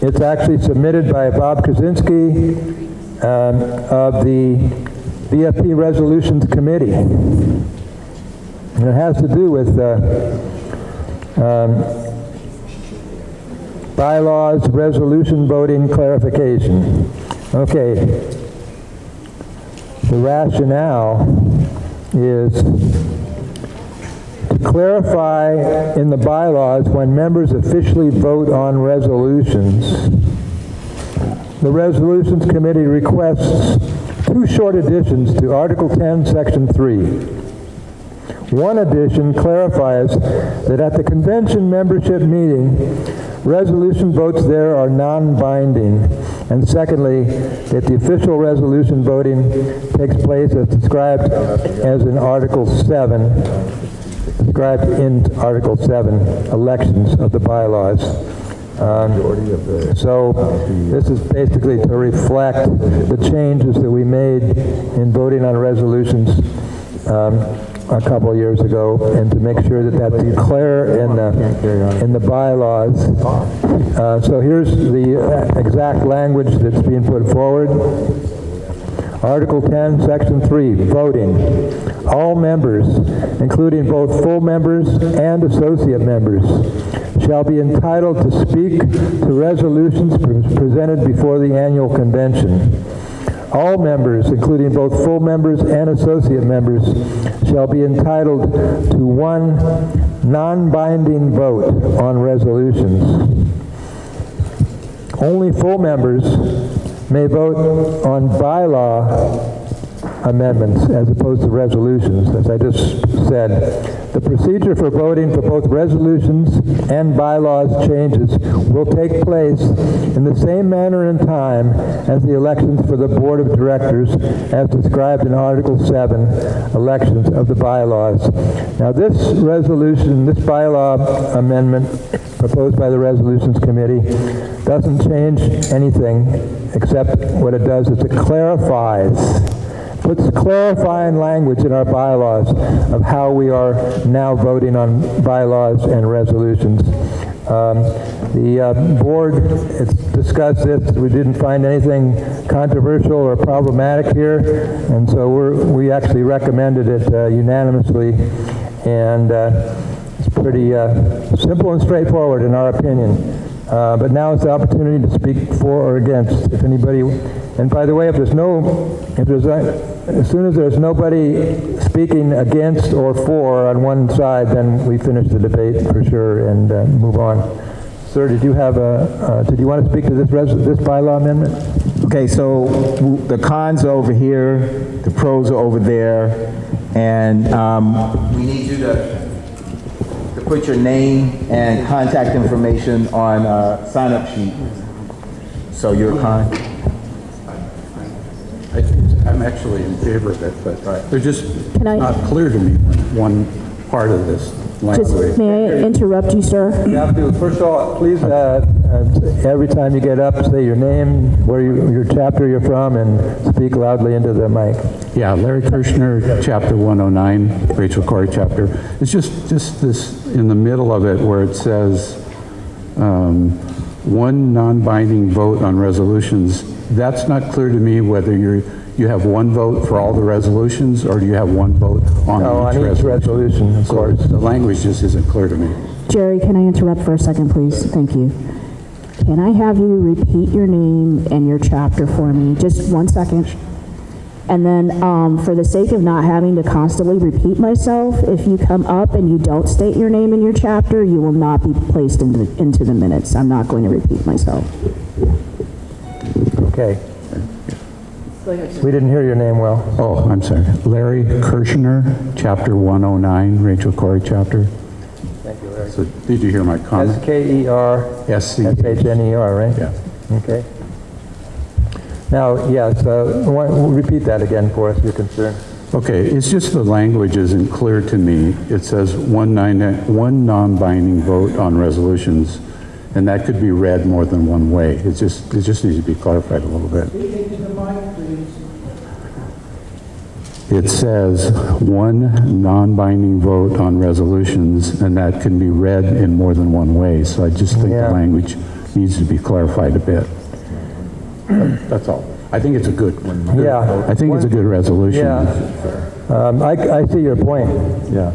It's actually submitted by Bob Krasinski of the VFP Resolutions Committee. And it has to do with bylaws, resolution voting clarification. Okay. The rationale is to clarify in the bylaws when members officially vote on resolutions. The Resolutions Committee requests 2 short additions to Article 10, Section 3. One addition clarifies that at the convention membership meeting, resolution votes there are non-binding. And secondly, that the official resolution voting takes place as described as in Article 7, described in Article 7, elections of the bylaws. So this is basically to reflect the changes that we made in voting on resolutions a couple of years ago, and to make sure that that's clear in the bylaws. So here's the exact language that's being put forward. Article 10, Section 3, voting. All members, including both full members and associate members, shall be entitled to speak to resolutions presented before the annual convention. All members, including both full members and associate members, shall be entitled to 1 non-binding vote on resolutions. Only full members may vote on bylaw amendments as opposed to resolutions, as I just said. The procedure for voting for both resolutions and bylaws changes will take place in the same manner and time as the elections for the Board of Directors as described in Article 7, elections of the bylaws. Now this resolution, this bylaw amendment proposed by the Resolutions Committee doesn't change anything except what it does is it clarifies, puts clarifying language in our bylaws of how we are now voting on bylaws and resolutions. The board it's discussed this. We didn't find anything controversial or problematic here, and so we actually recommended it unanimously, and it's pretty simple and straightforward in our opinion. But now is the opportunity to speak for or against. If anybody, and by the way, as soon as there's nobody speaking against or for on one side, then we finish the debate for sure and move on. Sir, did you have did you want to speak to this bylaw amendment? Okay, so the cons are over here, the pros are over there, and we need you to put your name and contact information on a sign-up sheet. So you're a con? I'm actually in favor of it, but they're just not clear to me, one part of this language. May I interrupt you, sir? You have to, first of all, please, every time you get up, say your name, where your chapter you're from, and speak loudly into the mic. Yeah, Larry Kirshner, Chapter 109, Rachel Corey Chapter. It's just this in the middle of it where it says 1 non-binding vote on resolutions. That's not clear to me whether you have 1 vote for all the resolutions, or do you have 1 vote on each resolution, of course. The language just isn't clear to me. Jerry, can I interrupt for a second, please? Thank you. Can I have you repeat your name and your chapter for me? Just 1 second. And then, for the sake of not having to constantly repeat myself, if you come up and you don't state your name and your chapter, you will not be placed into the minutes. I'm not going to repeat myself. Okay. We didn't hear your name well. Oh, I'm sorry. Larry Kirshner, Chapter 109, Rachel Corey Chapter. Thank you, Larry. So did you hear my comment? S-K-E-R-S-H-N-E-R, right? Yeah. Okay. Now, yes, repeat that again for us, your concern. Okay, it's just the language isn't clear to me. It says one non-binding vote on resolutions, and that could be read more than one way. It just needs to be clarified a little bit. It says 1 non-binding vote on resolutions, and that can be read in more than one way. So I just think the language needs to be clarified a bit. That's all. I think it's a good one. Yeah. I think it's a good resolution. Yeah. I see your point. Yeah.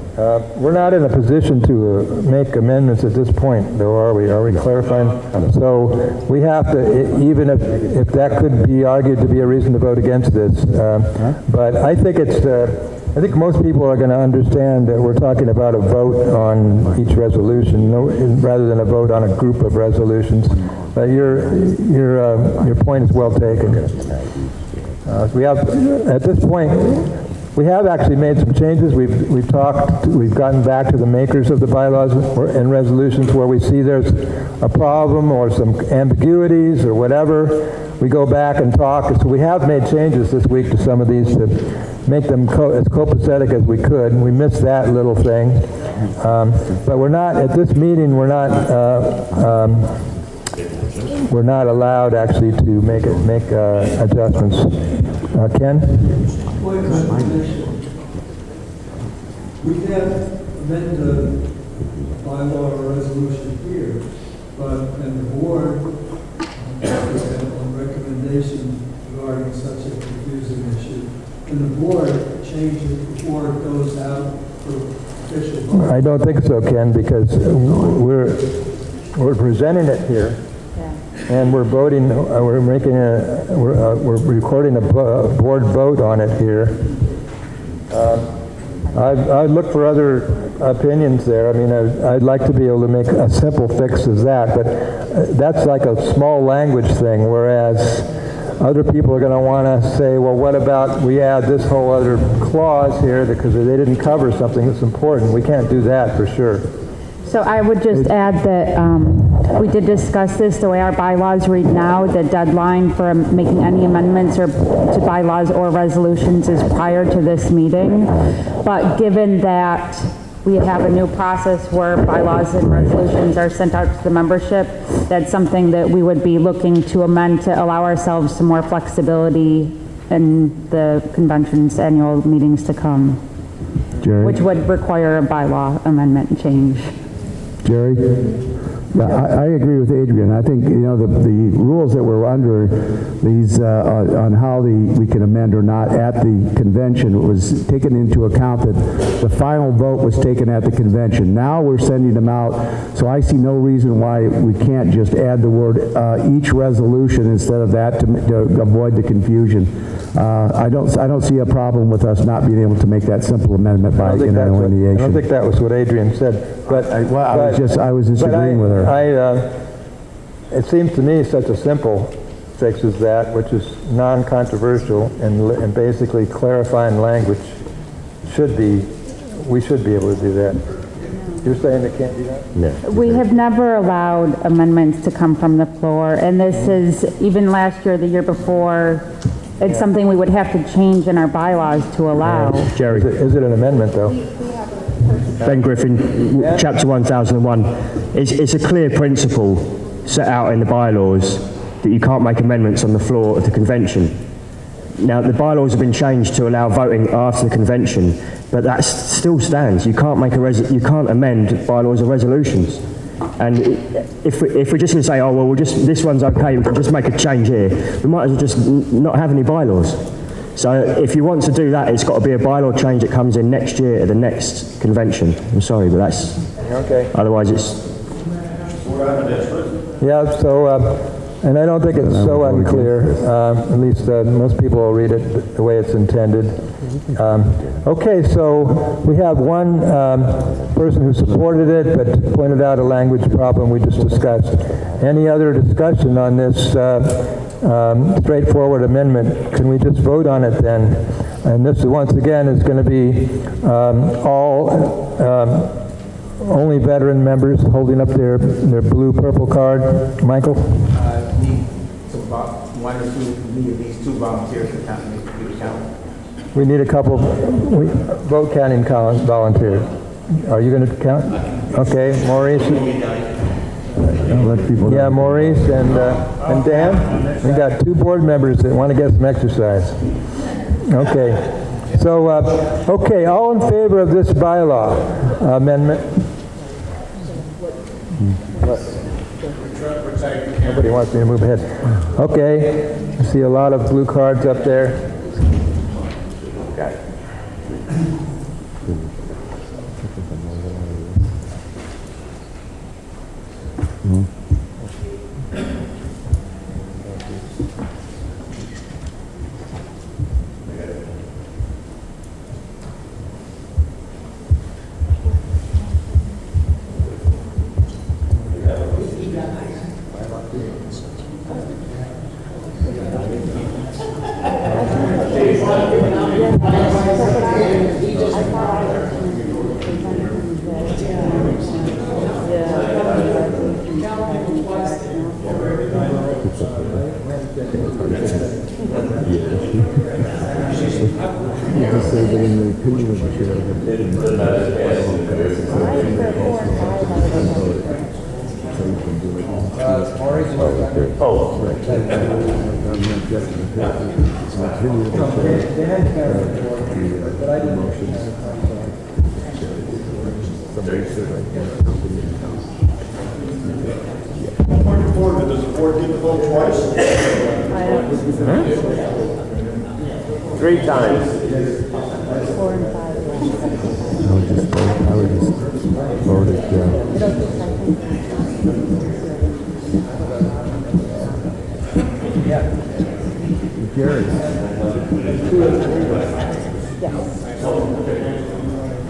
We're not in a position to make amendments at this point, though, are we? Are we clarifying? So we have to, even if that could be argued to be a reason to vote against this, but I think it's, I think most people are going to understand that we're talking about a vote on each resolution, rather than a vote on a group of resolutions. But your point is well taken. We have, at this point, we have actually made some changes. We've gotten back to the makers of the bylaws and resolutions where we see there's a problem or some ambiguities or whatever. We go back and talk. So we have made changes this week to some of these to make them as copacetic as we could. And we missed that little thing. But we're not, at this meeting, we're not allowed actually to make adjustments. Ken? We can't amend the bylaw or resolution here, and the board, on recommendation regarding such a confusing issue, and the board change it before it goes out for official vote. I don't think so, Ken, because we're presenting it here. And we're voting, we're recording a board vote on it here. I'd look for other opinions there. I mean, I'd like to be able to make a simple fix as that, but that's like a small language thing, whereas other people are going to want to say, well, what about we add this whole other clause here because they didn't cover something that's important. We can't do that for sure. So I would just add that we did discuss this, the way our bylaws read now, the deadline for making any amendments or to bylaws or resolutions is prior to this meeting. But given that we have a new process where bylaws and resolutions are sent out to the membership, that's something that we would be looking to amend to allow ourselves some more flexibility in the convention's annual meetings to come, Jerry? which would require a bylaw amendment and change. Jerry? Yeah, I agree with Adrian. I think, you know, the rules that were under these, on how we can amend or not at the convention was taken into account that the final vote was taken at the convention. Now we're sending them out, so I see no reason why we can't just add the word each resolution instead of that to avoid the confusion. I don't see a problem with us not being able to make that simple amendment by interlineation. I don't think that was what Adrian said, but I was disagreeing with her. It seems to me such a simple fix as that, which is non-controversial and basically clarifying language, we should be able to do that. You're saying they can't do that? No. We have never allowed amendments to come from the floor, and this is, even last year, the year before, it's something we would have to change in our bylaws to allow. Jerry. Is it an amendment, though? Ben Griffin, Chapter 1001. It's a clear principle set out in the bylaws that you can't make amendments on the floor of the convention. Now, the bylaws have been changed to allow voting after the convention, but that still stands. You can't make you can't amend bylaws or resolutions. And if we're just going to say, oh, well, this one's okay, we can just make a change here, we might as well just not have any bylaws. So if you want to do that, it's got to be a bylaw change that comes in next year at the next convention. I'm sorry, but that's... Okay. Otherwise it's... Yeah, so, and I don't think it's so unclear, at least most people will read it the way it's intended. Okay, so we have one person who supported it but pointed out a language problem we just discussed. Any other discussion on this straightforward amendment? Can we just vote on it then? And this, once again, is going to be only veteran members holding up their blue-purple card. Michael? Need one or two, need at least two volunteers to count, do the count. We need a couple, vote counting volunteers. Are you going to count? Okay, Maurice. Yeah, Maurice and Dan. We got two board members that want to get some exercise. Okay. So, okay, all in favor of this bylaw amendment? Nobody wants me to move ahead. Okay, I see a lot of blue cards up there. Does the board get to vote twice? 3 times. I would just vote it, Gary.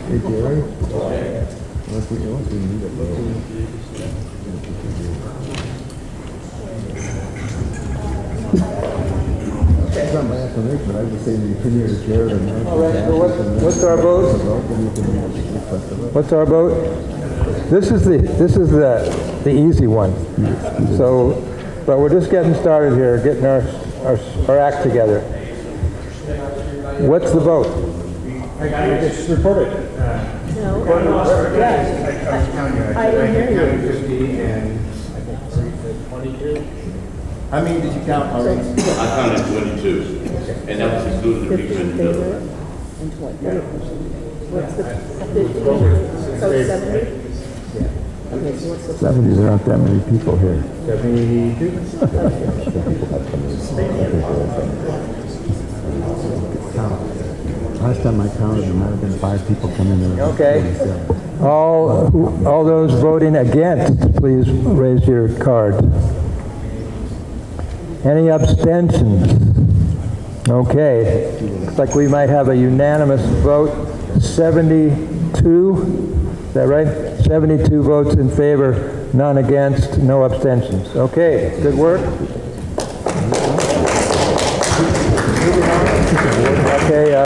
Hey, Gary? Unless we need a vote. It's not my explanation, I was saying the opinion of the chair and... All right, so what's our vote? What's our vote? This is the easy one. So, but we're just getting started here, getting our act together. What's the vote? It's reported. I didn't hear you. 50 and I think 22. How many did you count already? I counted 22, and that was including the recommended bill. What's the 50? So 70? 70, there aren't that many people here. 72. Last time I counted, there might have been 5 people coming in. Okay. All those voting against, please raise your card. Any abstentions? Okay. Looks like we might have a unanimous vote. 72, is that right? 72 votes in favor, none against, no abstentions. Okay, good work.